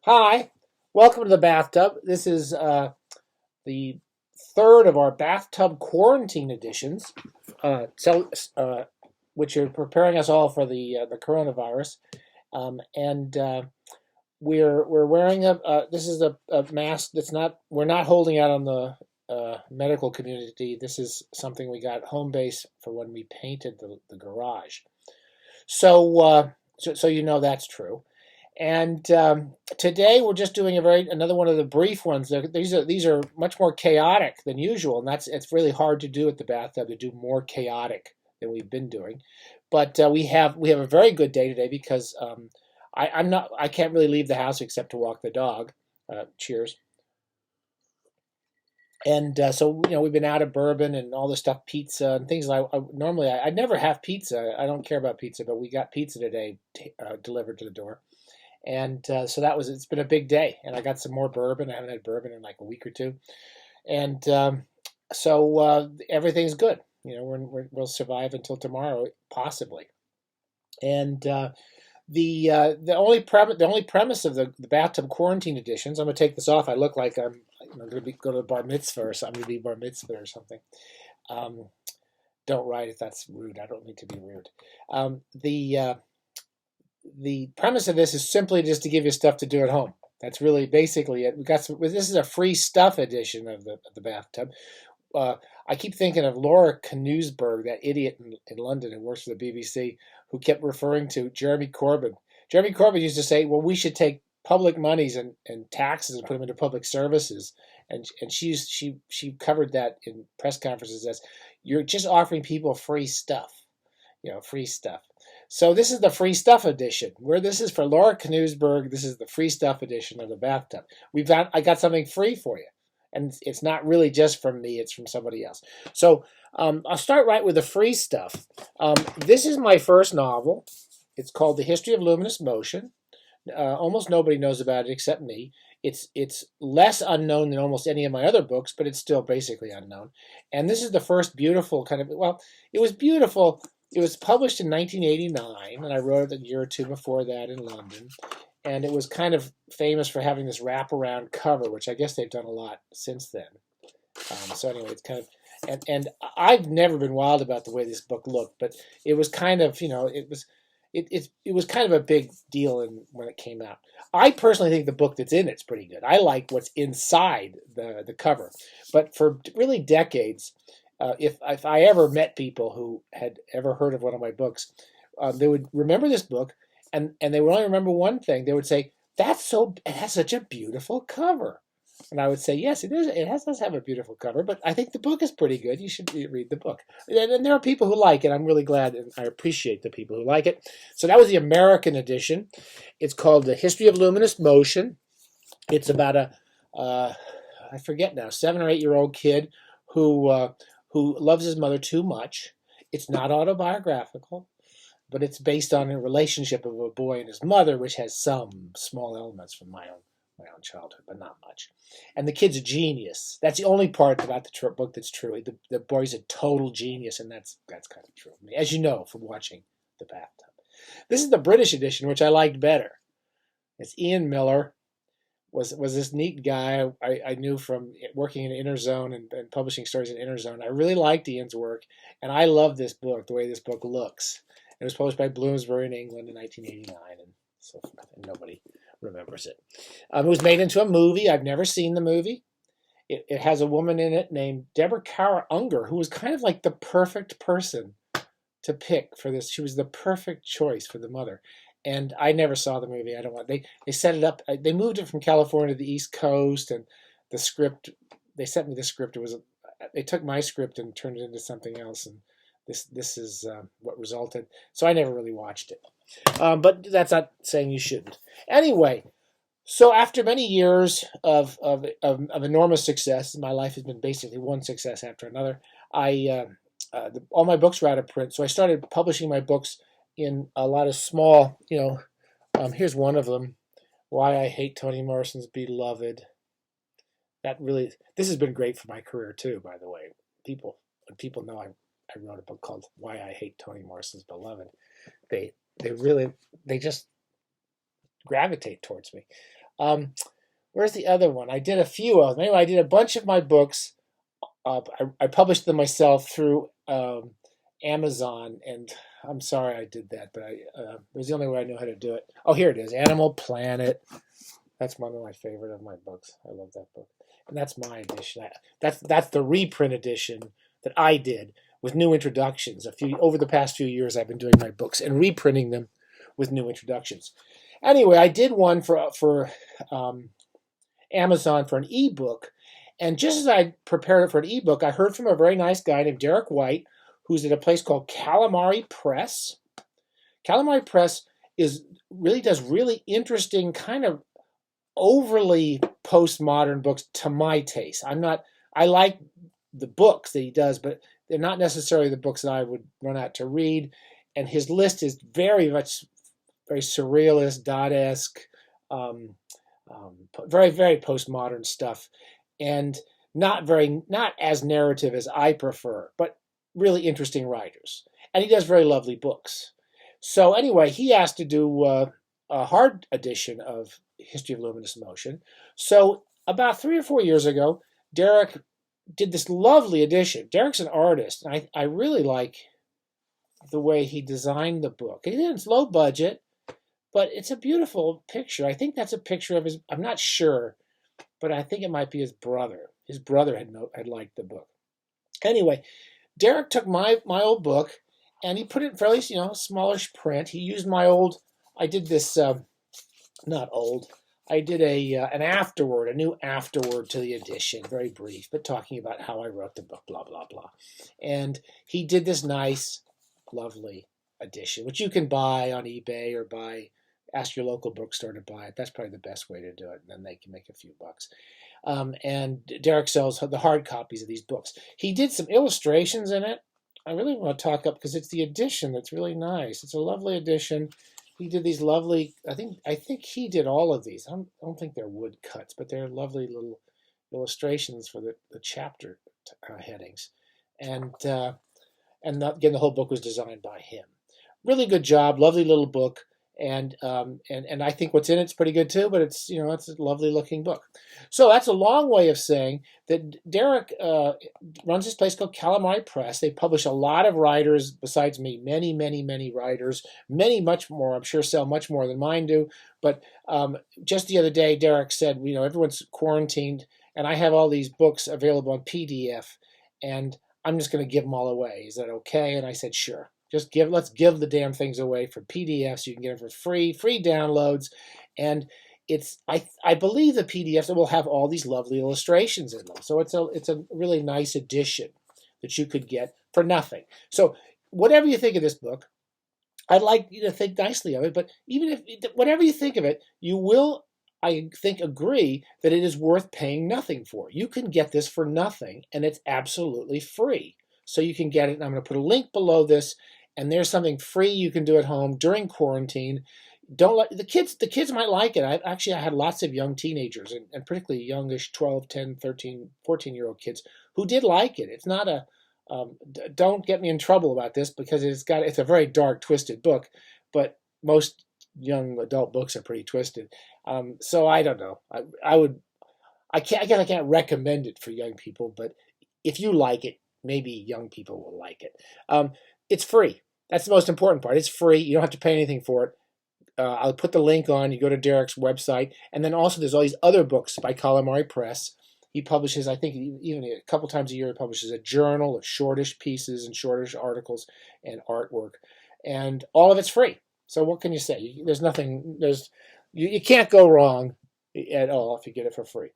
Hi, welcome to the bathtub. This is the third of our bathtub quarantine editions, which are preparing us all for the coronavirus. And we're wearing a this is a mask that's not we're not holding out on the medical community. This is something we got home base for when we painted the garage. So you know that's true. And today we're just doing another one of the brief ones. These are much more chaotic than usual, and it's really hard to do at the bathtub to do more chaotic than we've been doing. But we have a very good day today because I can't really leave the house except to walk the dog. Cheers. And so we've been out of bourbon and all this stuff, pizza and things like. Normally I never have pizza. I don't care about pizza, but we got pizza today delivered to the door. And so it's been a big day, and I got some more bourbon. I haven't had bourbon in like a week or two, and everything's good. We'll survive until tomorrow, possibly. And the only premise of the bathtub quarantine editions. I'm gonna take this off. I look like I'm gonna go to a bar mitzvah or something. I'm gonna be bar mitzvah or something. Um, don't write if that's rude. I don't mean to be rude. The premise of this is simply just to give you stuff to do at home. That's really basically it. This is a free stuff edition of the bathtub. I keep thinking of Laura Knutsberg, that idiot in London who works for the BBC, who kept referring to Jeremy Corbyn. Jeremy Corbyn used to say, "Well, we should take public monies and taxes and put them into public services," and she covered that in press conferences as, "You're just offering people free stuff." Free stuff. So this is the free stuff edition. Where this is for Laura Knutsberg, this is the free stuff edition of the bathtub. I got something free for you, and it's not really just from me; it's from somebody else. So I'll start right with the free stuff. This is my first novel. It's called The History of Luminous Motion. Almost nobody knows about it except me. It's less unknown than almost any of my other books, but it's still basically unknown. And this is the first beautiful it was beautiful. It was published in 1989, and I wrote it a year or two before that in London. And it was kind of famous for having this wraparound cover, which I guess they've done a lot since then. So anyway, it's kind of, and I've never been wild about the way this book looked, but it was kind of, it was kind of a big deal when it came out. I personally think the book that's in it's pretty good. I like what's inside the cover, but for really decades, if I ever met people who had ever heard of one of my books, they would remember this book, and they would only remember one thing. They would say, it has such a beautiful cover." And I would say, "Yes, it is. Does have a beautiful cover, but I think the book is pretty good. You should read the book." And there are people who like it. I'm really glad, and I appreciate the people who like it. So that was the American edition. It's called The History of Luminous Motion. It's about I forget now, 7 or 8-year-old kid who loves his mother too much. It's not autobiographical, but it's based on a relationship of a boy and his mother, which has some small elements from my own childhood, but not much. And the kid's a genius. That's the only part about the book that's true. The boy's a total genius, and that's kind of true of me, as you know from watching The Bathtub. This is the British edition, which I liked better. It's Ian Miller. Was this neat guy I knew from working in Interzone and publishing stories in Interzone. I really liked Ian's work, and I love this book, the way this book looks. It was published by Bloomsbury in England in 1989, and so forth, and nobody remembers it. It was made into a movie. I've never seen the movie. It has a woman in it named Deborah Kara Unger, who was kind of like the perfect person to pick for this. She was the perfect choice for the mother. And I never saw the movie. I don't want. They set it up. They moved it from California to the East Coast, and the script. They sent me the script. They took my script and turned it into something else, and this is what resulted. So I never really watched it. But that's not saying you shouldn't. Anyway, so after many years of enormous success, my life has been basically one success after another. All my books were out of print, so I started publishing my books in a lot of small, here's one of them, Why I Hate Toni Morrison's Beloved. This has been great for my career too, by the way. When people know I wrote a book called Why I Hate Toni Morrison's Beloved, they just gravitate towards me. Where's the other one? I did a few of them. Anyway, I did a bunch of my books. I published them myself through Amazon, and I'm sorry I did that, but it was the only way I knew how to do it. Oh, here it is, Animal Planet. That's one of my favorite of my books. I love that book, and that's my edition. That's the reprint edition that I did with new introductions. Over the past few years, I've been doing my books and reprinting them with new introductions. Anyway, I did one for Amazon for an ebook, and just as I prepared it for an ebook, I heard from a very nice guy named Derek White, who's at a place called Calamari Press. Calamari Press does really interesting, kind of overly postmodern books to my taste. I like the books that he does, but they're not necessarily the books that I would run out to read. And his list is very surrealist, Dadaesque, very, very postmodern stuff, and not as narrative as I prefer, but really interesting writers. And he does very lovely books. So anyway, he asked to do a hard edition of History of Luminous Motion. So about 3 or 4 years ago, Derek did this lovely edition. Derek's an artist, and I really like the way he designed the book. It's low budget, but it's a beautiful picture. I think that's a picture of his, I'm not sure, but I think it might be his brother. His brother had liked the book. Anyway, Derek took my old book, and he put it in fairly, smallish print. He used my old, I did this, not old, I did a new afterword to the edition, very brief, but talking about how I wrote the book, blah, blah, blah. And he did this nice, lovely edition, which you can buy on eBay or ask your local bookstore to buy it. That's probably the best way to do it, and then they can make a few bucks. And Derek sells the hard copies of these books. He did some illustrations in it. I really want to talk up because it's the edition that's really nice. It's a lovely edition. He did these lovely, I think he did all of these. I don't think they're wood cuts, but they're lovely little illustrations for the chapter headings. And again, the whole book was designed by him. Really good job, lovely little book. And I think what's in it's pretty good too, but it's a lovely looking book. So that's a long way of saying that Derek runs this place called Calamari Press. They publish a lot of writers besides me, many, many, many writers, much more. I'm sure sell much more than mine do. But just the other day, Derek said, everyone's quarantined, and I have all these books available on PDF, and I'm just going to give them all away. Is that okay? And I said, sure. Let's give the damn things away for PDFs. You can get them for free downloads. And I believe the PDFs will have all these lovely illustrations in them. So it's a really nice edition that you could get for nothing. So whatever you think of this book, I'd like you to think nicely of it, but whatever you think of it, you will, I think, agree that it is worth paying nothing for. You can get this for nothing, and it's absolutely free. So you can get it, and I'm going to put a link below this, and there's something free you can do at home during quarantine. The kids might like it. I had lots of young teenagers, and particularly youngish 12, 10, 13, 14-year-old kids who did like it. It's not don't get me in trouble about this because it's a very dark, twisted book, but most young adult books are pretty twisted. So I don't know. I guess I can't recommend it for young people, but if you like it, maybe young people will like it. It's free. That's the most important part. It's free. You don't have to pay anything for it. I'll put the link on. You go to Derek's website. And then also there's all these other books by Calamari Press. He publishes, I think even a couple times a year, he publishes a journal of shortish pieces and shortish articles and artwork. And all of it's free. So what can you say? You can't go wrong at all if you get it for free.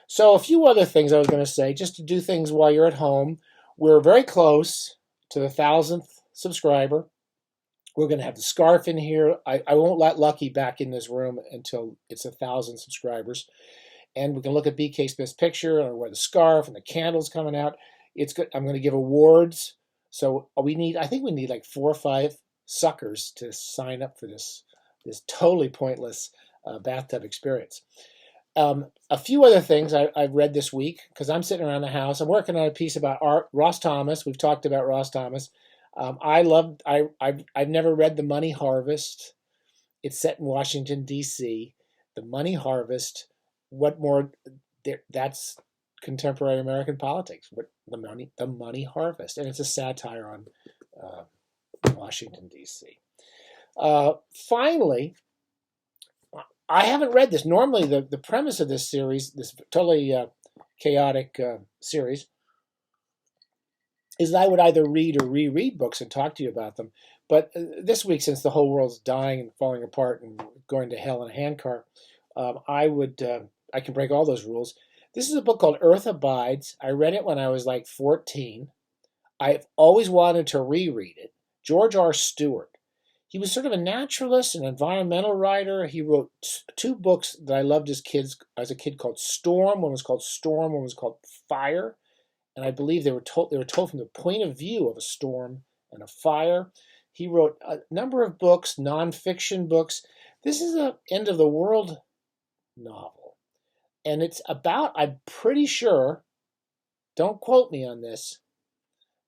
So a few other things I was going to say, just to do things while you're at home. We're very close to the 1,000th subscriber. We're going to have the scarf in here. I won't let Lucky back in this room until it's 1,000 subscribers. And we can look at BK Smith's picture and wear the scarf and the candles coming out. It's good. I'm going to give awards. So I think we need like 4 or 5 suckers to sign up for this totally pointless bathtub experience. A few other things I've read this week because I'm sitting around the house. I'm working on a piece about Ross Thomas. We've talked about Ross Thomas. I've never read The Money Harvest. It's set in Washington, D.C. the money harvest. What more? That's contemporary American politics. What the money harvest, and it's a satire on Washington D.C. Finally, I haven't read this. Normally, the premise of this series, this totally chaotic series, is that I would either read or reread books and talk to you about them. But this week, since the whole world's dying and falling apart and going to hell in a handcar, I can break all those rules. This is a book called Earth Abides. I read it when I was like 14. I've always wanted to reread it. George R. Stewart. He was sort of a naturalist, an environmental writer. He wrote two books that I loved as a kid called Storm. One was called Storm, one was called Fire. And I believe they were told from the point of view of a storm and a fire. He wrote a number of books, nonfiction books. This is an end of the world novel. And it's about, I'm pretty sure, don't quote me on this,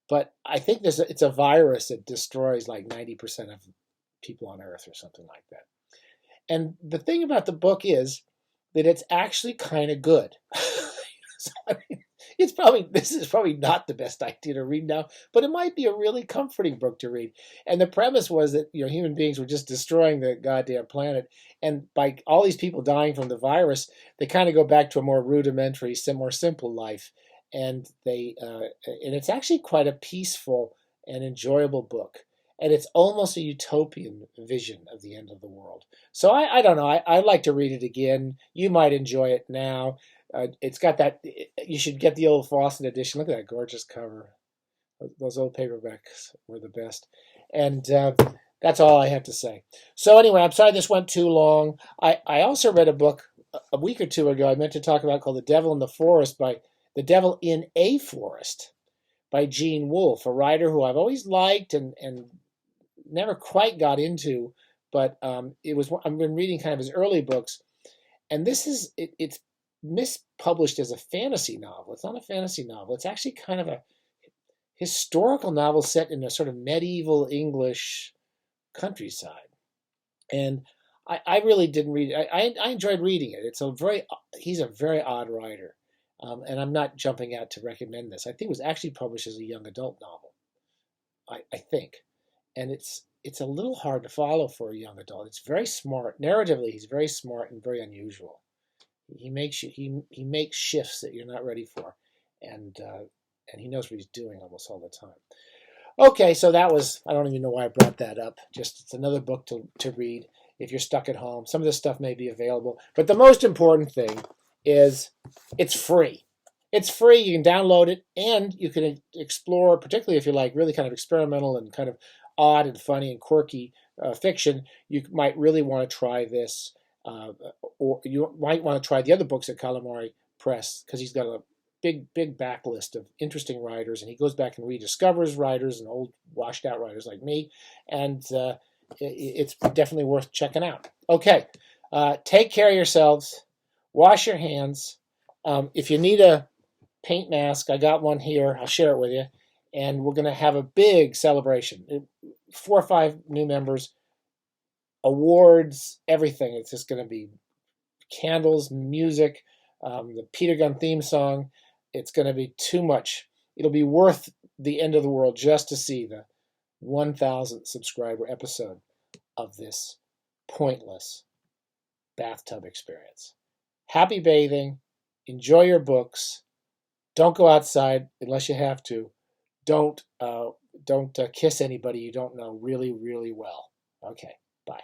but I think it's a virus that destroys like 90% of people on Earth or something like that. And the thing about the book is that it's actually kind of good. So, I mean, this is probably not the best idea to read now, but it might be a really comforting book to read. And the premise was that human beings were just destroying the goddamn planet, and by all these people dying from the virus, they kind of go back to a more rudimentary, more simple life. And it's actually quite a peaceful and enjoyable book. And it's almost a utopian vision of the end of the world. So I don't know. I'd like to read it again. You might enjoy it now. It's got that. You should get the old Fawcett edition. Look at that gorgeous cover. Those old paperbacks were the best. And that's all I have to say. So anyway, I'm sorry this went too long. I also read a book a week or two ago I meant to talk about called The Devil in a Forest by Gene Wolfe, a writer who I've always liked and never quite got into, but I've been reading kind of his early books, and it's mispublished as a fantasy novel. It's not a fantasy novel. It's actually kind of a historical novel set in a sort of medieval English countryside. And I really didn't read it. I enjoyed reading it. He's a very odd writer. And I'm not jumping out to recommend this. I think it was actually published as a young adult novel. I think. And it's a little hard to follow for a young adult. It's very smart. Narratively, he's very smart and very unusual. He makes shifts that you're not ready for, and he knows what he's doing almost all the time. Okay, so that was, I don't even know why I brought that up. Just it's another book to read if you're stuck at home. Some of this stuff may be available, but the most important thing is it's free. It's free. You can download it, and you can explore, particularly if you like really kind of experimental and kind of odd and funny and quirky fiction. You might really want to try this. Or you might want to try the other books at Calamari Press, because he's got a big backlist of interesting writers, and he goes back and rediscovers writers and old washed out writers like me, and it's definitely worth checking out. Okay, take care of yourselves, wash your hands. If you need a paint mask, I got one here. I'll share it with you, and we're going to have a big celebration. 4 or 5 new members, awards, everything. It's just going to be candles, music, the Peter Gunn theme song. It's going to be too much. It'll be worth the end of the world just to see the 1,000th subscriber episode of this pointless bathtub experience. Happy bathing. Enjoy your books. Don't go outside unless you have to. Don't kiss anybody you don't know really, really well. Okay, bye.